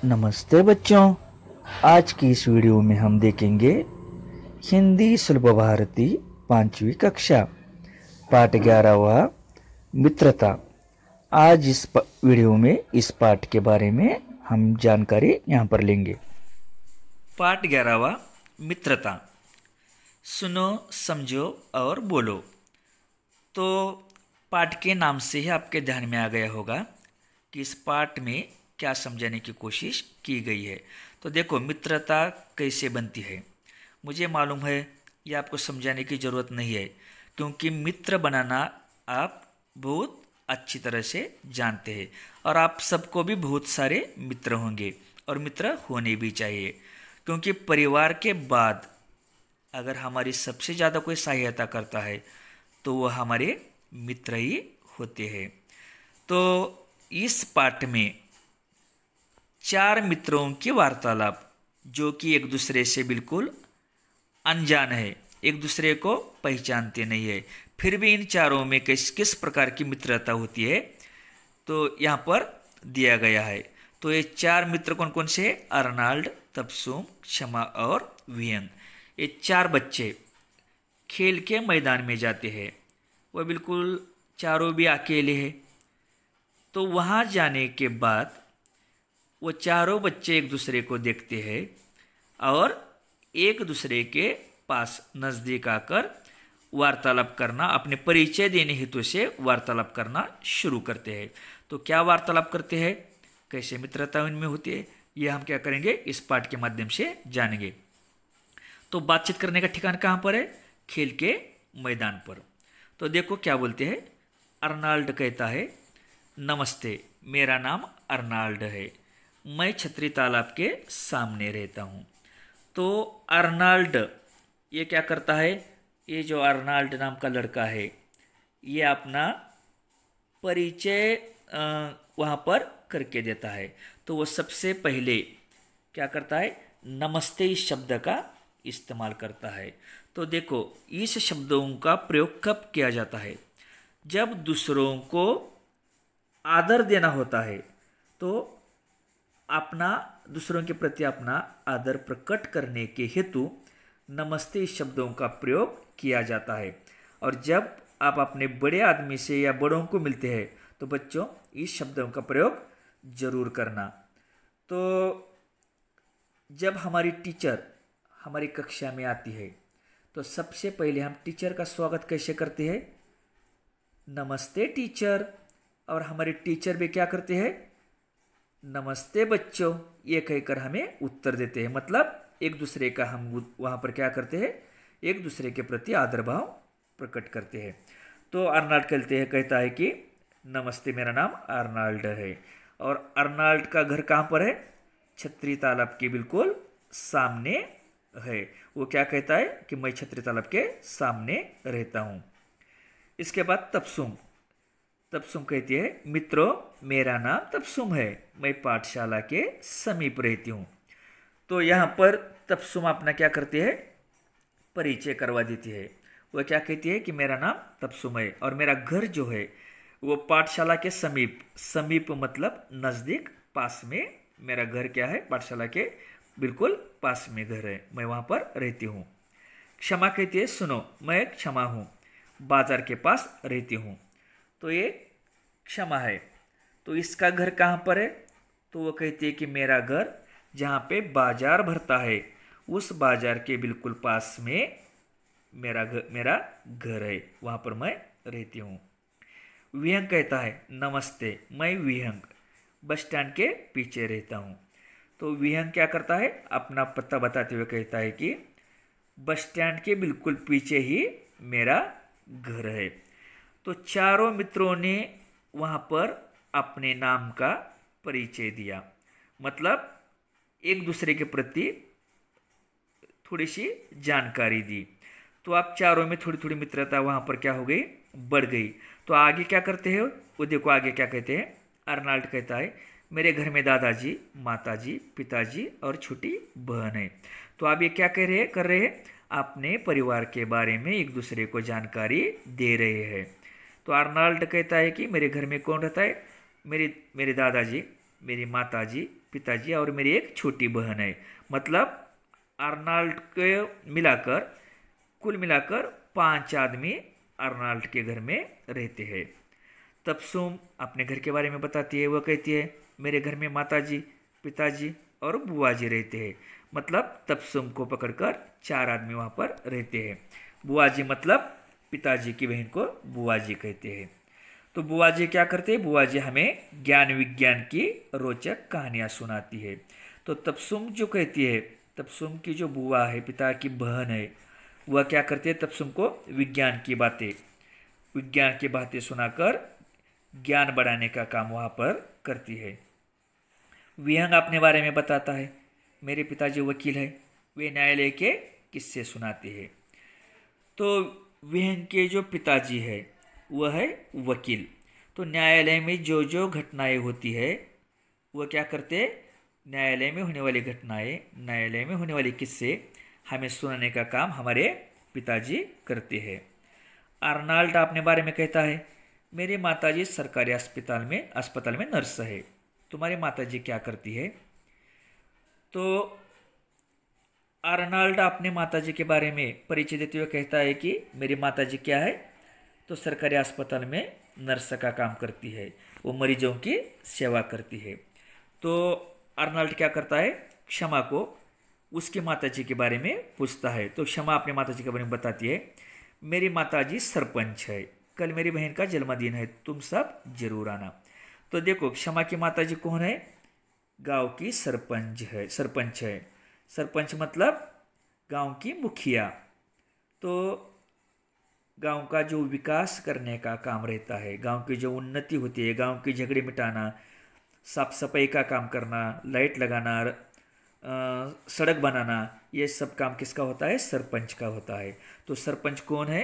नमस्ते बच्चों। आज की इस वीडियो में हम देखेंगे हिंदी सुलभ भारती 5वीं कक्षा पाठ 11वां मित्रता। आज इस वीडियो में इस पाठ के बारे में हम जानकारी यहाँ पर लेंगे। पाठ 11वां मित्रता। सुनो, समझो और बोलो। तो पाठ के नाम से ही आपके ध्यान में आ गया होगा कि इस पाठ में क्या समझाने की कोशिश की गई है। तो देखो, मित्रता कैसे बनती है मुझे मालूम है, ये आपको समझाने की ज़रूरत नहीं है, क्योंकि मित्र बनाना आप बहुत अच्छी तरह से जानते हैं और आप सबको भी बहुत सारे मित्र होंगे और मित्र होने भी चाहिए, क्योंकि परिवार के बाद अगर हमारी सबसे ज़्यादा कोई सहायता करता है तो वह हमारे मित्र ही होते हैं। तो इस पाठ में 4 मित्रों की वार्तालाप, जो कि एक दूसरे से बिल्कुल अनजान है, एक दूसरे को पहचानते नहीं है, फिर भी इन चारों में किस किस प्रकार की मित्रता होती है तो यहाँ पर दिया गया है। तो ये 4 मित्र कौन कौन से? अर्नाल्ड, तबसुम, क्षमा और वियंग। ये 4 बच्चे खेल के मैदान में जाते हैं। वह बिल्कुल चारों भी अकेले हैं। तो वहाँ जाने के बाद वो चारों बच्चे एक दूसरे को देखते हैं और एक दूसरे के पास नज़दीक आकर वार्तालाप करना, अपने परिचय देने हेतु से वार्तालाप करना शुरू करते हैं। तो क्या वार्तालाप करते हैं, कैसे मित्रता उनमें होती है, ये हम क्या करेंगे, इस पाठ के माध्यम से जानेंगे। तो बातचीत करने का ठिकाना कहाँ पर है? खेल के मैदान पर। तो देखो क्या बोलते हैं। अर्नाल्ड कहता है, नमस्ते, मेरा नाम अर्नाल्ड है, मैं छतरी तालाब के सामने रहता हूँ। तो अर्नाल्ड ये क्या करता है, ये जो अर्नाल्ड नाम का लड़का है, ये अपना परिचय वहाँ पर करके देता है। तो वो सबसे पहले क्या करता है, नमस्ते इस शब्द का इस्तेमाल करता है। तो देखो, इस शब्दों का प्रयोग कब किया जाता है? जब दूसरों को आदर देना होता है, तो अपना दूसरों के प्रति अपना आदर प्रकट करने के हेतु नमस्ते इस शब्दों का प्रयोग किया जाता है। और जब आप अपने बड़े आदमी से या बड़ों को मिलते हैं तो बच्चों इस शब्दों का प्रयोग जरूर करना। तो जब हमारी टीचर हमारी कक्षा में आती है तो सबसे पहले हम टीचर का स्वागत कैसे करते हैं? नमस्ते टीचर। और हमारे टीचर भी क्या करते हैं? नमस्ते बच्चों, ये कहकर हमें उत्तर देते हैं। मतलब एक दूसरे का हम वहाँ पर क्या करते हैं, एक दूसरे के प्रति आदर भाव प्रकट करते हैं। तो अर्नाल्ड कहता है कि नमस्ते, मेरा नाम अर्नाल्ड है। और अर्नाल्ड का घर कहाँ पर है? छतरी तालाब के बिल्कुल सामने है। वो क्या कहता है कि मैं छतरी तालाब के सामने रहता हूँ। इसके बाद तबसुम कहती है, मित्रों, मेरा नाम तबसुम है, मैं पाठशाला के समीप रहती हूँ। तो यहाँ पर तबसुम अपना क्या करती है, परिचय करवा देती है। वह क्या कहती है कि मेरा नाम तबसुम है और मेरा घर जो है वो पाठशाला के समीप मतलब नज़दीक, पास में मेरा घर क्या है, पाठशाला के बिल्कुल पास में घर है, मैं वहाँ पर रहती हूँ। क्षमा कहती है, सुनो, मैं क्षमा हूँ, बाजार के पास रहती हूँ। तो ये क्षमा है। तो इसका घर कहाँ पर है? तो वो कहती है कि मेरा घर जहाँ पे बाजार भरता है उस बाजार के बिल्कुल पास में मेरा घर है, वहाँ पर मैं रहती हूँ। विहंग कहता है, नमस्ते, मैं विहंग बस स्टैंड के पीछे रहता हूँ। तो विहंग क्या करता है, अपना पता बताते हुए कहता है कि बस स्टैंड के बिल्कुल पीछे ही मेरा घर है। तो चारों मित्रों ने वहाँ पर अपने नाम का परिचय दिया, मतलब एक दूसरे के प्रति थोड़ी सी जानकारी दी। तो आप चारों में थोड़ी थोड़ी मित्रता वहाँ पर क्या हो गई, बढ़ गई। तो आगे क्या करते हैं वो देखो, आगे क्या कहते हैं। अर्नाल्ड कहता है, मेरे घर में दादाजी, माताजी, पिताजी और छोटी बहन है। तो आप ये क्या कर रहे हैं, अपने परिवार के बारे में एक दूसरे को जानकारी दे रहे हैं। तो अर्नाल्ड कहता है कि मेरे घर में कौन रहता है? मेरे दादाजी, मेरी माताजी, पिताजी और मेरी एक छोटी बहन है। मतलब अर्नाल्ड के मिलाकर कुल मिलाकर 5 आदमी अर्नाल्ड के घर में रहते हैं। तबसुम अपने घर के बारे में बताती है। वह कहती है मेरे घर में माताजी, पिताजी और बुआ जी रहते हैं। मतलब तबसुम को पकड़कर 4 आदमी वहाँ पर रहते हैं। बुआ जी मतलब पिताजी की बहन को बुआ जी कहते हैं। तो बुआ जी क्या करते हैं? बुआ जी हमें ज्ञान विज्ञान की रोचक कहानियाँ सुनाती है। तो तबसुम जो कहती है, तबसुम की जो बुआ है, पिता की बहन है, वह क्या करती है? तबसुम को विज्ञान की बातें सुनाकर ज्ञान बढ़ाने का काम वहाँ पर करती है। विहंग अपने बारे में बताता है। मेरे पिताजी वकील है, वे न्यायालय के किस्से सुनाते हैं। तो विहंग के जो पिताजी है वह है वकील। तो न्यायालय में जो जो घटनाएं होती है वह क्या करते हैं? न्यायालय में होने वाली घटनाएं, न्यायालय में होने वाले किस्से हमें सुनाने का काम हमारे पिताजी करते हैं। अर्नाल्ड अपने बारे में कहता है मेरी माताजी सरकारी अस्पताल में नर्स है। तुम्हारी माताजी क्या करती है? तो अर्नाल्ड अपने माताजी के बारे में परिचय देते हुए कहता है कि मेरी माताजी क्या है? तो सरकारी अस्पताल में नर्स का काम करती है, वो मरीजों की सेवा करती है। तो अर्नाल्ड क्या करता है? क्षमा को उसकी माताजी के बारे में पूछता है। तो क्षमा अपने माताजी के बारे में बताती है मेरी माताजी सरपंच है, कल मेरी बहन का जन्मदिन है, तुम सब जरूर आना। तो देखो क्षमा की माताजी कौन है? गांव की सरपंच है। सरपंच मतलब गांव की मुखिया। तो गांव का जो विकास करने का काम रहता है, गांव की जो उन्नति होती है, गांव के झगड़े मिटाना, साफ सफाई का काम करना, लाइट लगाना, सड़क बनाना, ये सब काम किसका होता है? सरपंच का होता है। तो सरपंच कौन है?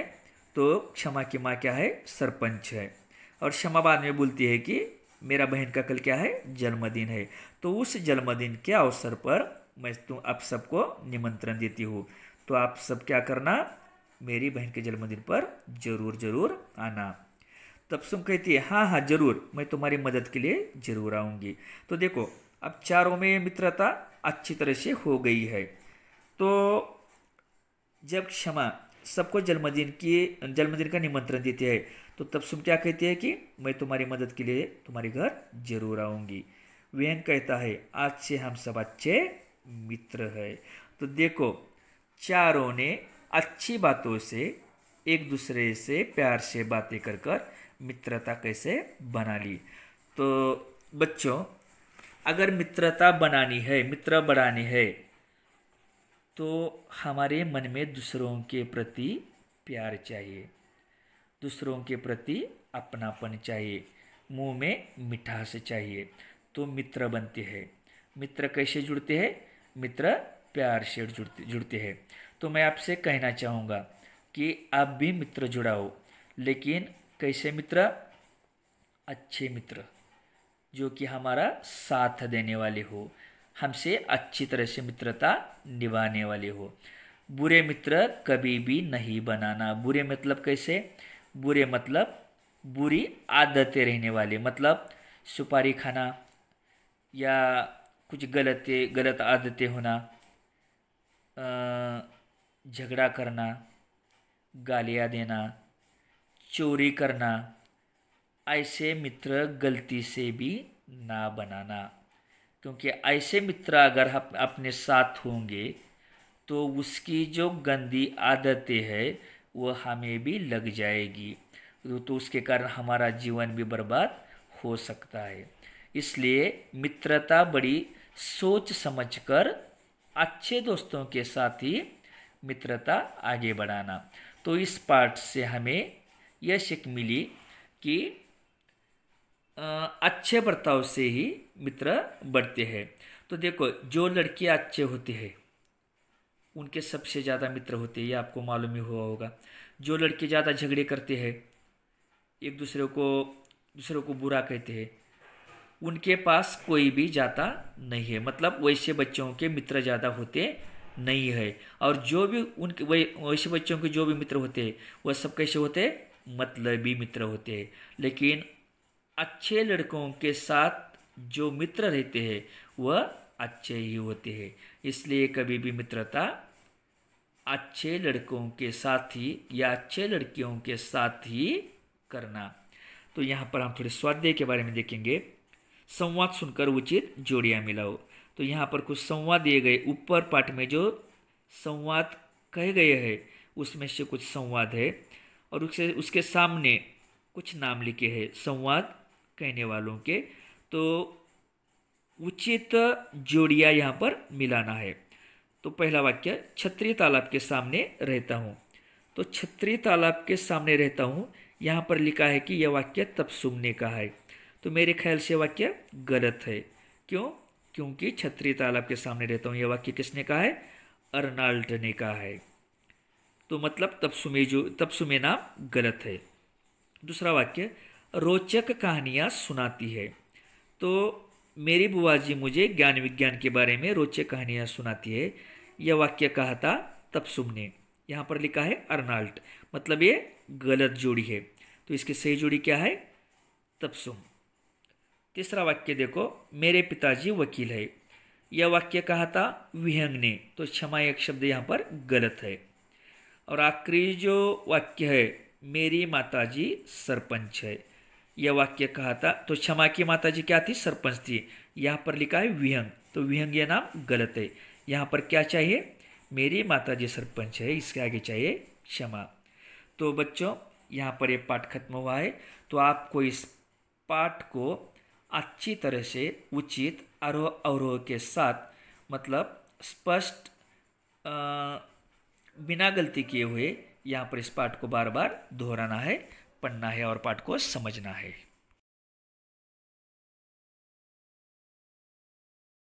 तो क्षमा की माँ क्या है? सरपंच है। और क्षमा बाद में बोलती है कि मेरा बहन का कल क्या है? जन्मदिन है। तो उस जन्मदिन के अवसर पर मैं आप सबको निमंत्रण देती हूँ। तो आप सब क्या करना? मेरी बहन के जन्मदिन पर जरूर आना। तबसुम कहती है हाँ हाँ जरूर, मैं तुम्हारी मदद के लिए जरूर आऊँगी। तो देखो अब चारों में मित्रता अच्छी तरह से हो गई है। तो जब क्षमा सबको जन्मदिन का निमंत्रण देती है तो तबसुम क्या कहती है कि मैं तुम्हारी मदद के लिए तुम्हारे घर जरूर आऊँगी। विहंग कहता है आज से हम सब अच्छे मित्र हैं। तो देखो चारों ने अच्छी बातों से एक दूसरे से प्यार से बातें कर मित्रता कैसे बना ली। तो बच्चों अगर मित्रता बनानी है, मित्र बढ़ानी है, तो हमारे मन में दूसरों के प्रति प्यार चाहिए, दूसरों के प्रति अपनापन चाहिए, मुंह में मिठास चाहिए, तो मित्र बनते हैं। मित्र कैसे जुड़ते हैं? मित्र प्यार से जुड़ते हैं। तो मैं आपसे कहना चाहूँगा कि आप भी मित्र जुड़ाओ, लेकिन कैसे मित्र? अच्छे मित्र जो कि हमारा साथ देने वाले हो, हमसे अच्छी तरह से मित्रता निभाने वाले हो। बुरे मित्र कभी भी नहीं बनाना। बुरे मतलब कैसे? बुरे मतलब बुरी आदतें रहने वाले, मतलब सुपारी खाना या कुछ गलत आदतें होना, झगड़ा करना, गालियाँ देना, चोरी करना, ऐसे मित्र गलती से भी ना बनाना। क्योंकि ऐसे मित्र अगर अपने साथ होंगे तो उसकी जो गंदी आदतें हैं वो हमें भी लग जाएगी, तो उसके कारण हमारा जीवन भी बर्बाद हो सकता है। इसलिए मित्रता बड़ी सोच समझकर अच्छे दोस्तों के साथ ही मित्रता आगे बढ़ाना। तो इस पाठ से हमें यह सीख मिली कि अच्छे बर्ताव से ही मित्र बढ़ते हैं। तो देखो जो लड़के अच्छे होते हैं उनके सबसे ज़्यादा मित्र होते हैं, ये आपको मालूम ही हुआ होगा। जो लड़के ज़्यादा झगड़े करते हैं, एक दूसरे को बुरा कहते हैं, उनके पास कोई भी जाता नहीं है, मतलब वैसे बच्चों के मित्र ज़्यादा होते नहीं है। और जो भी उनके वैसे बच्चों के जो भी मित्र होते हैं वह सब कैसे होते हैं? मतलबी मित्र होते हैं। लेकिन अच्छे लड़कों के साथ जो मित्र रहते हैं वह अच्छे ही होते हैं। इसलिए कभी भी मित्रता अच्छे लड़कों के साथ ही या अच्छे लड़कियों के साथ ही करना। तो यहाँ पर हम थोड़े स्वाध्याय के बारे में देखेंगे। संवाद सुनकर उचित जोड़ियाँ मिलाओ। तो यहाँ पर कुछ संवाद दिए गए, ऊपर पाठ में जो संवाद कहे गए हैं उसमें से कुछ संवाद है और उसके सामने कुछ नाम लिखे हैं संवाद कहने वालों के। तो उचित जोड़ियाँ यहाँ पर मिलाना है। तो पहला वाक्य, छतरी तालाब के सामने रहता हूँ। तो छतरी तालाब के सामने रहता हूँ, यहाँ पर लिखा है कि यह वाक्य तपसुम ने कहा है। तो मेरे ख्याल से वाक्य गलत है। क्यों? क्योंकि छतरी तालाब के सामने रहता हूँ यह वाक्य किसने कहा है? अर्नाल्ड ने कहा है। तो मतलब तपसुमे नाम गलत है। दूसरा वाक्य, रोचक कहानियाँ सुनाती है। तो मेरी बुआ जी मुझे ज्ञान विज्ञान के बारे में रोचक कहानियाँ सुनाती है। यह वाक्य कहा था तपसुम ने। यहाँ पर लिखा है अर्नाल्ड, मतलब ये गलत जोड़ी है। तो इसकी सही जोड़ी क्या है? तपसुम। तीसरा वाक्य देखो, मेरे पिताजी वकील है। यह वाक्य कहा था विहंग ने। तो क्षमा एक शब्द यहाँ पर गलत है। और आखिरी जो वाक्य है, मेरी माताजी सरपंच है। यह वाक्य कहा था, तो क्षमा की माताजी क्या थी? सरपंच थी। यहाँ पर लिखा है विहंग, तो विहंग यह नाम गलत है। यहाँ पर क्या चाहिए? मेरी माताजी सरपंच है, इसके आगे चाहिए क्षमा। तो बच्चों यहाँ पर ये पाठ खत्म हुआ है। तो आपको इस पाठ को अच्छी तरह से उचित आरोह अवरोह के साथ, मतलब स्पष्ट बिना गलती किए हुए यहाँ पर इस पाठ को बार बार दोहराना है, पढ़ना है और पाठ को समझना है।